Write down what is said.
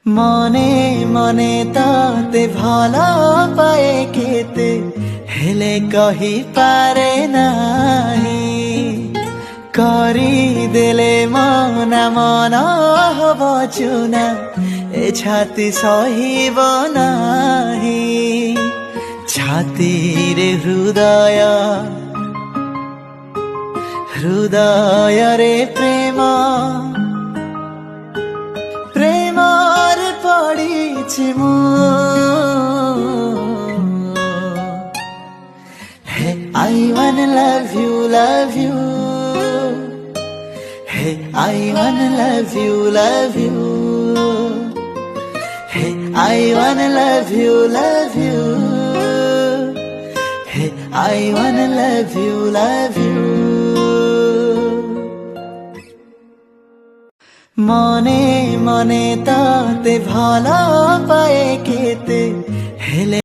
মনে মনে তাতে ভালো পায়ে কেতে হেলে কহি পারে নাহি করি দেলে মনা মন হব চুনা এ ছাতি সহিব নাহি ছাতিরে হৃদয় হৃদয়রে প্রেম প্রেমর পড়িছি মু হে I wanna love you hey I wanna love you hey I wanna love you hey I wanna love you মনে মনে তাতে ভালো পায়ে কেতে